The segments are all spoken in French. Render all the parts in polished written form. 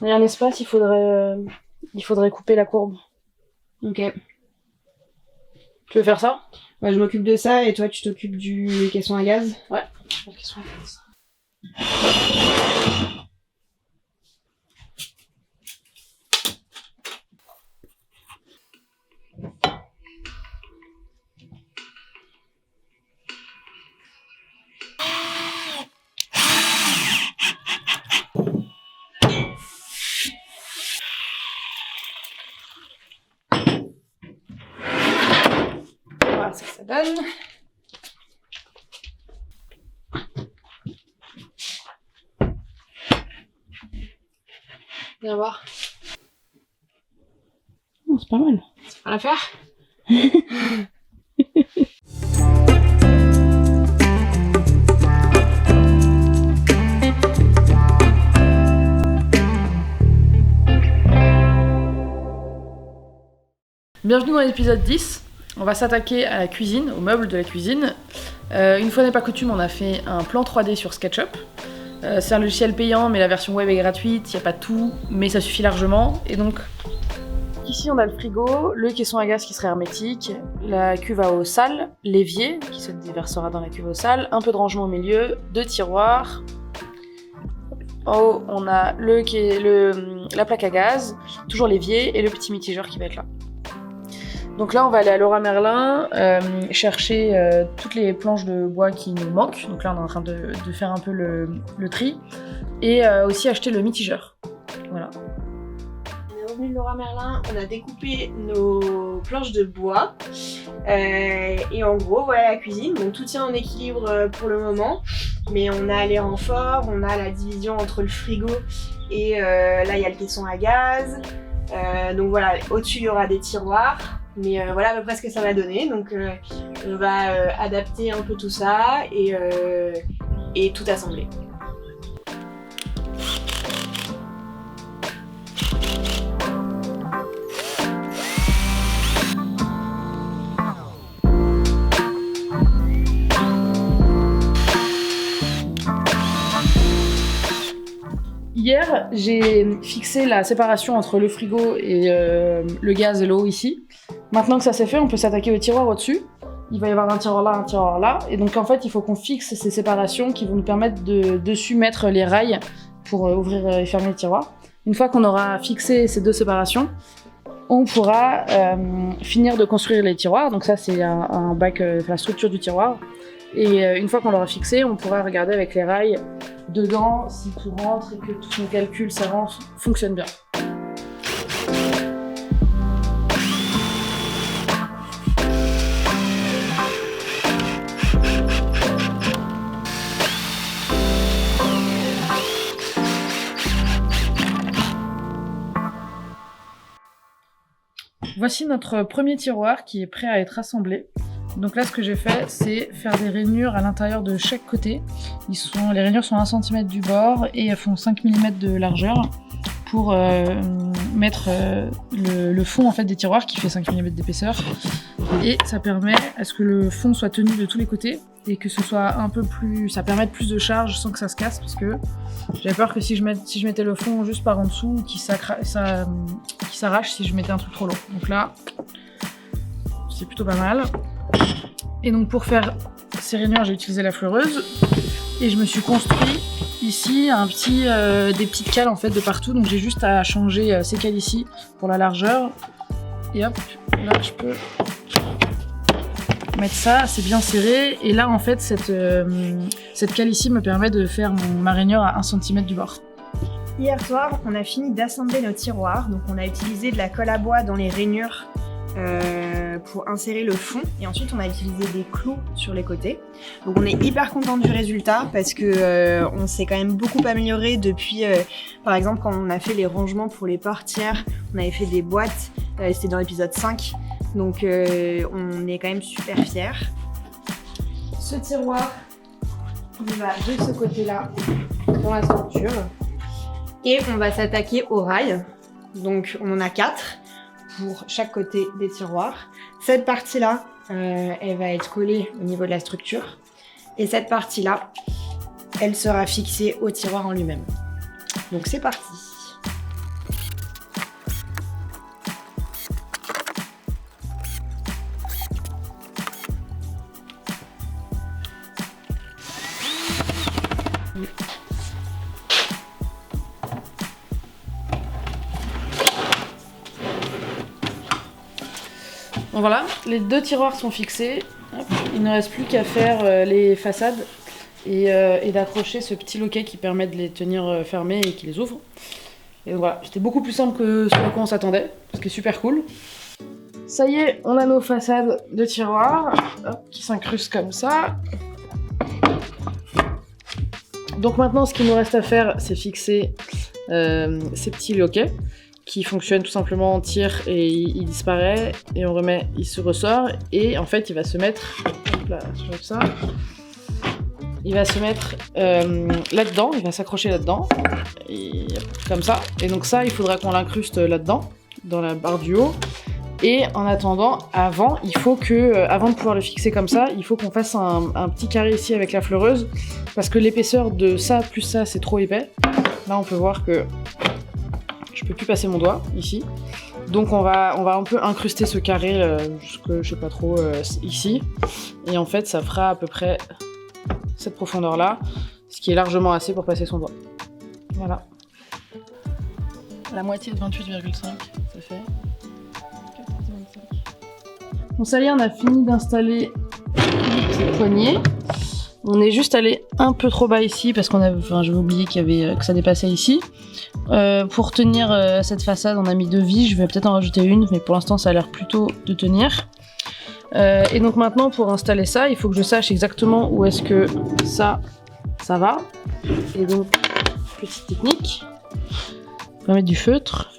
Il y a un espace, il faudrait couper la courbe. Ok. Tu veux faire ça? Ouais, je m'occupe de ça et toi tu t'occupes du caisson à gaz. Ouais, je pense qu'ils sont comme ça. Voilà ce que ça donne. Viens voir. Oh, c'est pas mal. Ça fera l'affaire. Bienvenue dans l'épisode 10. On va s'attaquer à la cuisine, aux meubles de la cuisine. Une fois n'est pas coutume, on a fait un plan 3D sur SketchUp. C'est un logiciel payant, mais la version web est gratuite, il n'y a pas tout, mais ça suffit largement. Et donc, ici on a le frigo, le caisson à gaz qui serait hermétique, la cuve à eau sale, l'évier qui se déversera dans la cuve à eau sale, un peu de rangement au milieu, 2 tiroirs. En haut, on a la plaque à gaz, toujours l'évier et le petit mitigeur qui va être là. Donc là, on va aller à Leroy Merlin chercher toutes les planches de bois qui nous manquent. Donc là, on est en train de faire un peu le tri. Et aussi acheter le mitigeur. Voilà. On est revenu de Leroy Merlin, on a découpé nos planches de bois. Et en gros, voilà la cuisine. Donc tout tient en équilibre pour le moment. Mais on a les renforts, on a la division entre le frigo et là, il y a le caisson à gaz. Donc voilà, au-dessus, il y aura des tiroirs. Mais voilà à peu près ce que ça va donner, donc on va adapter un peu tout ça et tout assembler. Hier, j'ai fixé la séparation entre le frigo et le gaz et l'eau ici. Maintenant que ça c'est fait, on peut s'attaquer au tiroir au-dessus. Il va y avoir un tiroir là, un tiroir là. Et donc en fait, il faut qu'on fixe ces séparations qui vont nous permettre de dessus mettre les rails pour ouvrir et fermer le tiroir. Une fois qu'on aura fixé ces deux séparations, on pourra finir de construire les tiroirs. Donc ça, c'est un bac, la structure du tiroir. Et une fois qu'on l'aura fixé, on pourra regarder avec les rails dedans si tout rentre et que tous nos calculs savants fonctionnent bien. Voici notre premier tiroir qui est prêt à être assemblé. Donc là, ce que j'ai fait, c'est faire des rainures à l'intérieur de chaque côté. Les rainures sont 1 cm du bord et elles font 5 mm de largeur pour mettre le fond en fait, des tiroirs qui fait 5 mm d'épaisseur. Et ça permet à ce que le fond soit tenu de tous les côtés et que ce soit un peu plus... ça permette plus de charge sans que ça se casse parce que j'avais peur que si je mettais le fond juste par en dessous, qu'il s'arrache si je mettais un truc trop long. Donc là, c'est plutôt pas mal. Et donc pour faire ces rainures, j'ai utilisé la fleureuse et je me suis construit ici des petites cales en fait de partout. Donc j'ai juste à changer ces cales ici pour la largeur. Et hop, là je peux mettre ça, c'est bien serré. Et là en fait cette cale ici me permet de faire ma rainure à 1 cm du bord. Hier soir, on a fini d'assembler nos tiroirs. Donc on a utilisé de la colle à bois dans les rainures pour insérer le fond et ensuite on a utilisé des clous sur les côtés. Donc on est hyper content du résultat parce que on s'est quand même beaucoup amélioré depuis par exemple quand on a fait les rangements pour les portières, on avait fait des boîtes, c'était dans l'épisode 5, donc on est quand même super fiers. Ce tiroir il va de ce côté là dans la structure et on va s'attaquer aux rails, donc on en a 4 pour chaque côté des tiroirs. Cette partie-là, elle va être collée au niveau de la structure. Et cette partie-là, elle sera fixée au tiroir en lui-même. Donc c'est parti. Donc voilà, les 2 tiroirs sont fixés. Hop, il ne reste plus qu'à faire les façades et d'accrocher ce petit loquet qui permet de les tenir fermés et qui les ouvre. Et donc voilà, c'était beaucoup plus simple que ce à quoi on s'attendait, ce qui est super cool. Ça y est, on a nos façades de tiroirs qui s'incrustent comme ça. Donc maintenant, ce qu'il nous reste à faire, c'est fixer ces petits loquets qui fonctionnent tout simplement, on tire et il disparaît, et on remet, il se ressort, et en fait, il va se mettre, hop là, je lève ça, il va se mettre là-dedans, il va s'accrocher là-dedans, et comme ça. Et donc ça, il faudra qu'on l'incruste là-dedans, dans la barre du haut. Et en attendant, avant de pouvoir le fixer comme ça, il faut qu'on fasse un petit carré ici avec la fleureuse, parce que l'épaisseur de ça plus ça, c'est trop épais. Là, on peut voir que je peux plus passer mon doigt ici. Donc on va un peu incruster ce carré jusque, je sais pas trop, ici. Et en fait, ça fera à peu près cette profondeur-là, ce qui est largement assez pour passer son doigt. Voilà. La moitié de 28,5, ça fait 14,25. Bon, ça y est, on a fini d'installer les poignées. On est juste allé un peu trop bas ici parce qu'on avait, j'avais oublié que ça dépassait ici. Pour tenir cette façade, on a mis 2 vis. Je vais peut-être en rajouter une, mais pour l'instant, ça a l'air plutôt de tenir. Et donc maintenant, pour installer ça, il faut que je sache exactement où est-ce que ça va. Et donc, petite technique. On va mettre du feutre.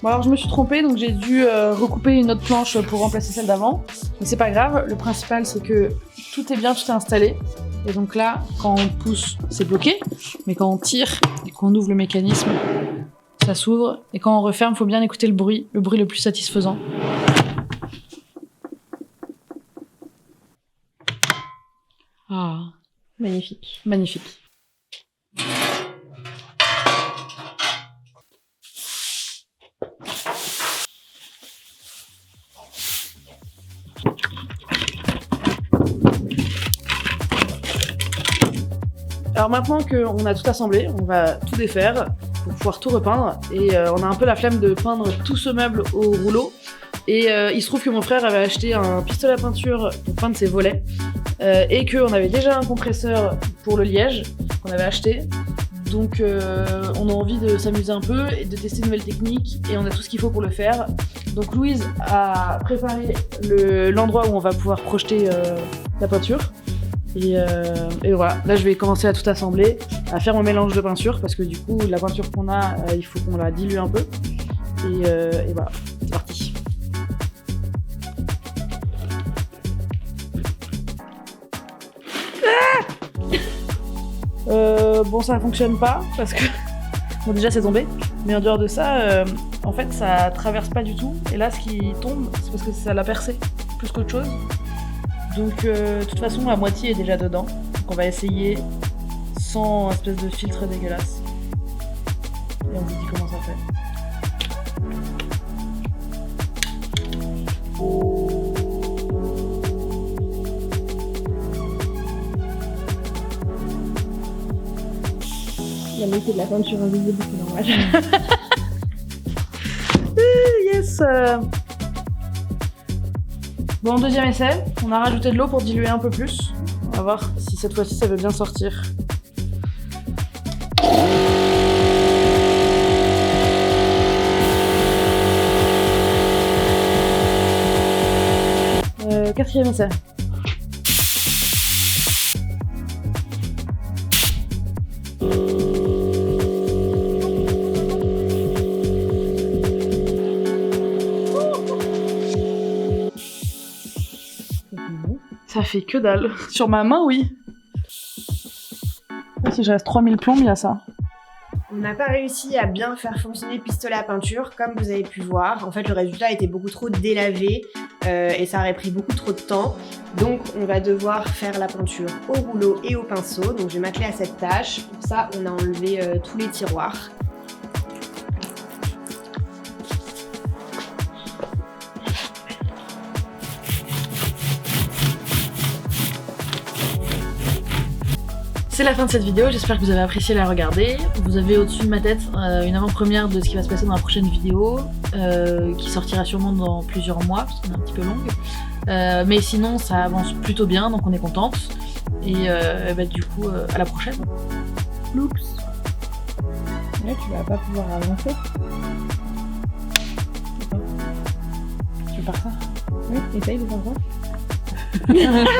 Bon alors je me suis trompée, donc j'ai dû recouper une autre planche pour remplacer celle d'avant. Mais c'est pas grave, le principal c'est que tout est bien, tout est installé. Et donc là, quand on pousse, c'est bloqué. Mais quand on tire et qu'on ouvre le mécanisme, ça s'ouvre. Et quand on referme, faut bien écouter le bruit le plus satisfaisant. Ah, magnifique, magnifique. Alors maintenant qu'on a tout assemblé, on va tout défaire pour pouvoir tout repeindre. Et on a un peu la flemme de peindre tout ce meuble au rouleau. Et il se trouve que mon frère avait acheté un pistolet à peinture pour peindre ses volets. Et qu'on avait déjà un compresseur pour le liège qu'on avait acheté. Donc on a envie de s'amuser un peu et de tester de nouvelles techniques. Et on a tout ce qu'il faut pour le faire. Donc Louise a préparé l'endroit où on va pouvoir projeter la peinture. Et voilà, là je vais commencer à tout assembler, à faire mon mélange de peinture parce que du coup la peinture qu'on a, il faut qu'on la dilue un peu. Et voilà, c'est parti. Bon ça fonctionne pas parce que bon déjà c'est tombé, mais en dehors de ça, en fait ça traverse pas du tout. Et là ce qui tombe, c'est parce que ça l'a percé plus qu'autre chose. Donc de toute façon la moitié est déjà dedans. Donc on va essayer sans espèce de filtre dégueulasse. Et on vous dit comment ça fait. Il y a mis de la peinture invisible, c'est normal. Yes. Bon, deuxième essai, on a rajouté de l'eau pour diluer un peu plus. On va voir si cette fois-ci ça veut bien sortir. Quatrième essai. Ça fait que dalle. Sur ma main, oui. Si je reste 3000 plombes, il y a ça. On n'a pas réussi à bien faire fonctionner le pistolet à peinture, comme vous avez pu voir. En fait, le résultat était beaucoup trop délavé et ça aurait pris beaucoup trop de temps. Donc, on va devoir faire la peinture au rouleau et au pinceau. Donc, je vais m'atteler à cette tâche. Pour ça, on a enlevé tous les tiroirs. C'est la fin de cette vidéo, j'espère que vous avez apprécié la regarder. Vous avez au-dessus de ma tête une avant-première de ce qui va se passer dans la prochaine vidéo, qui sortira sûrement dans plusieurs mois, parce qu'on est un petit peu longue. Mais sinon, ça avance plutôt bien, donc on est contente. Et bah, du coup, à la prochaine. Oups. Là, tu vas pas pouvoir avancer. Tu veux faire ça? Oui, essaye de faire ça.